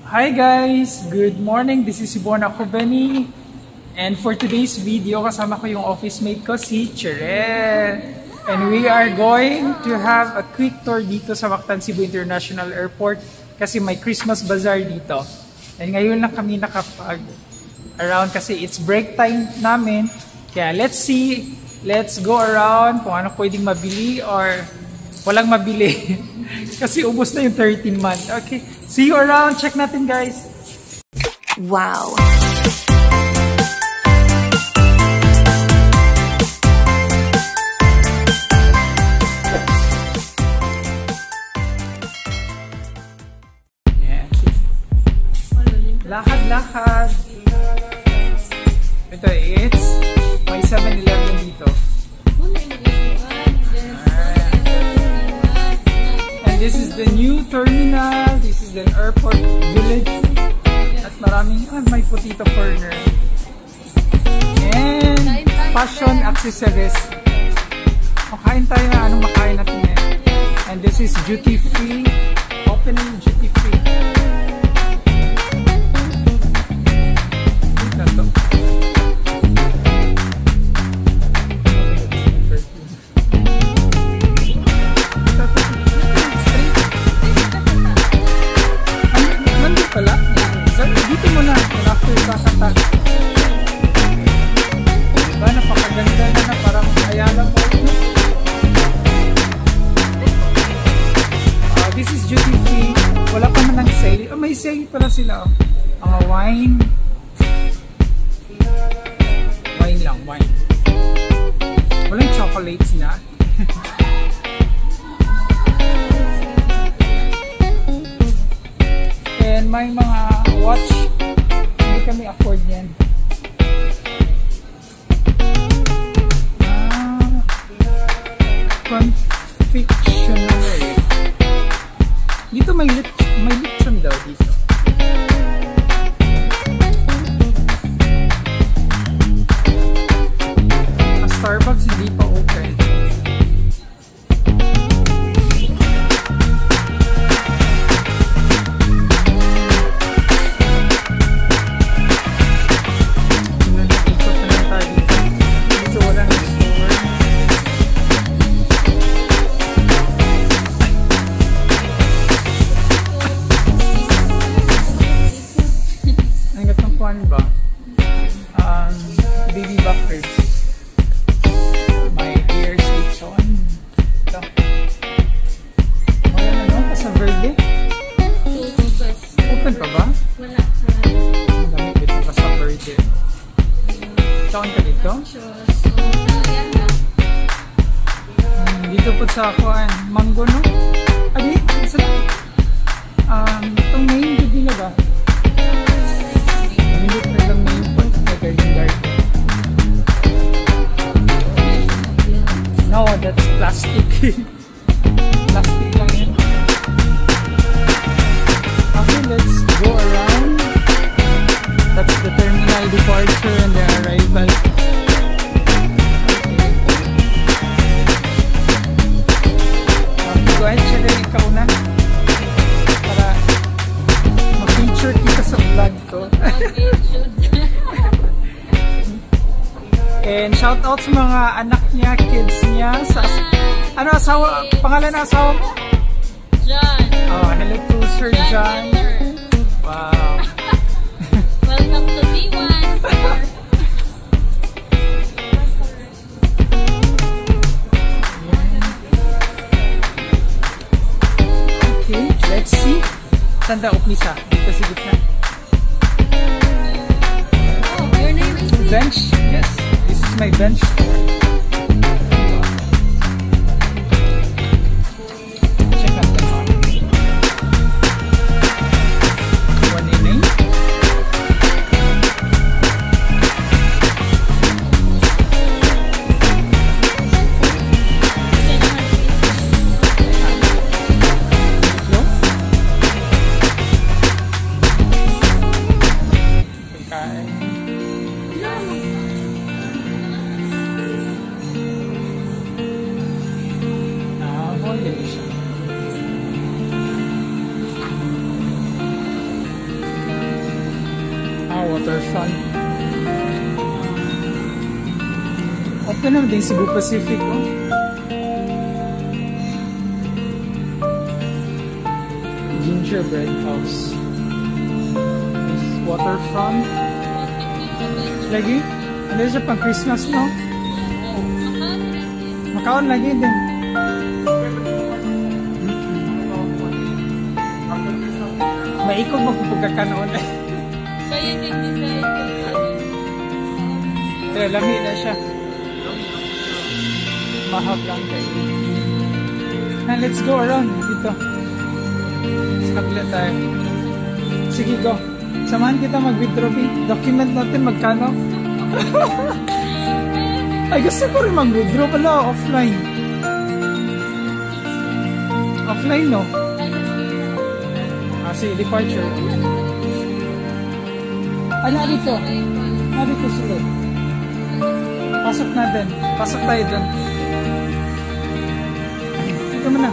Hi guys! Good morning! This is Ibon ako, Benny. And for today's video, kasama ko yung office mate ko, si Cherel. And we are going to have a quick tour dito sa Mactan Cebu International Airport kasi may Christmas bazaar dito. And ngayon lang kami nakapag-around kasi it's break time namin. Kaya let's see, let's go around kung ano pwedeng mabili or walang mabili. Kasi ubos na yung 13 month. Okay, see you around. Check natin, guys. Wow. Yes. Lakad-lakad. Ito, it's may 7-Eleven dito. This is the new terminal. This is the airport village. At maraming, may potato corner. And fashion accessories. Makain tayo na anong makain natin ngayon. And this is duty free. Opening duty free. Ito to. Dito mo na, after kakatag. Diba, napakaganda na parang ayala mo. This is duty free. Wala pa man ng sale. May sale pala sila. Wine. Wine lang, wine. Walang chocolates na. And may mga watch, hindi kami afford yan. Confectionery. Dito may lechon daw dito. Starbucks hindi pa open. Baby back ribs. My ears itch on. Ito. Wala na no? Casa Verde? Open pa ba? Wala. Ang dami dito Casa Verde. Saan ka dito? Dito po sa akuan. Mango no? Adi? Isa lang. Itong main bibila ba? Hindi pa lang main po. Garden garden. No, that's plastic. Plastic lang yan. Okay, let's go around. That's the terminal departure and the arrival. Okay, go ahead, Cherel, ikaw na. Para ma-feature kita sa vlog ko. And shout out sa mga anak niya, kids niya. Ano asawa? Pangalan na asawa mo? John. Oh, hello to Sir John. Wow. Welcome to B1. Okay, let's see. Tanda upisa. Dito sa gitna. Oh, your name is Bench? Yes. This is my bench store. Check out the car. 189. No? Okay. waterfront. Open naman din Cebu Pacific, oh. Gingerbread house. Waterfront. Lagi? Ano siya pang Christmas, no? Makaon lagi din. Maikog magpupagkakanoon eh. Kayo nag-decide kung ano. Pero lami na siya. Mahab lang kayo. Na, let's go around dito. Sa kabila tayo. Sige, go. Samahan kita mag-withdraw. Document natin magkano. Ay, gusto ko rin mag-withdraw pala. Offline. Offline, no? Ah, sige, departure. Ano dito? Ano dito sulod? Pasok natin. Pasok tayo dun. Dito mo na.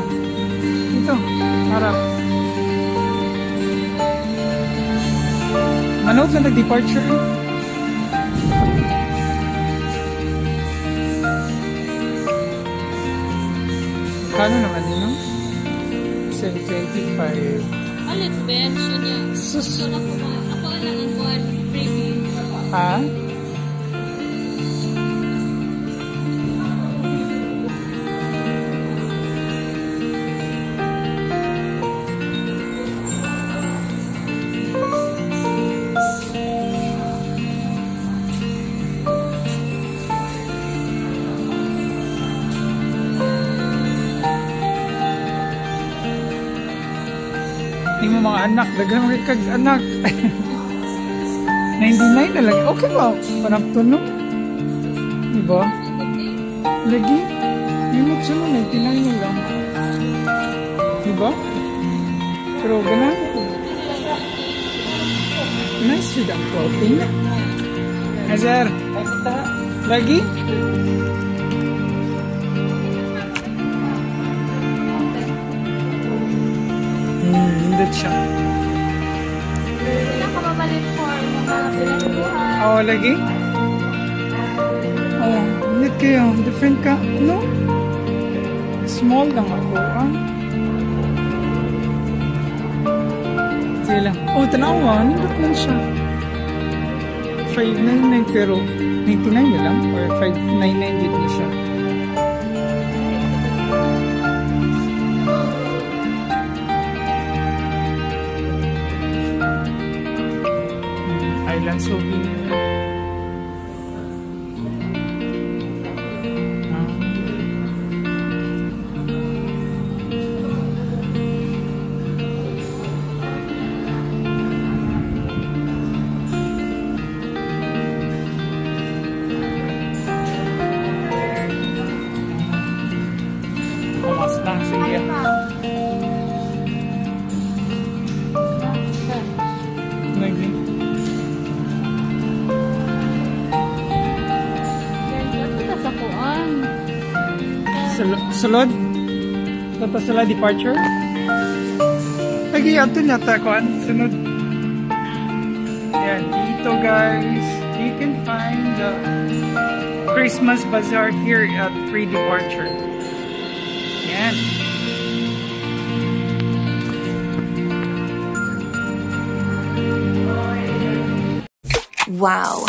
Dito. Harap. Manood na nag-departure. Kano naman yun, no? 725. Alit bench niya. Sus. So, ako lang ang kuhan. Preview. Ha? Tingnan mo mga anak, dagang mga kag-anak. 99 na lang. Okay ba? Parang tunog. Diba? Lagi. Yung magsunod, 99 na lang. Diba? Pero ganun ko. Nice with ang clothing. Azar. Lagi? Hindot siya. Pinakamabalit for mga pinagbuhan. Oo, lagi? Oo, hindot kayo. Different ka. No? Small lang ako, ah. Sige lang. Oh, tanawa. Hindot lang siya. 599 pero 99 na lang? Or 599 din niya siya? Island souvenir. Mas lang sige. Lagi. Sulod? Tapos sila departure? Lagi ato yata kuan. Sunod. Yan. Dito guys. You can find the Christmas Bazaar here at pre-departure. Yan. Wow.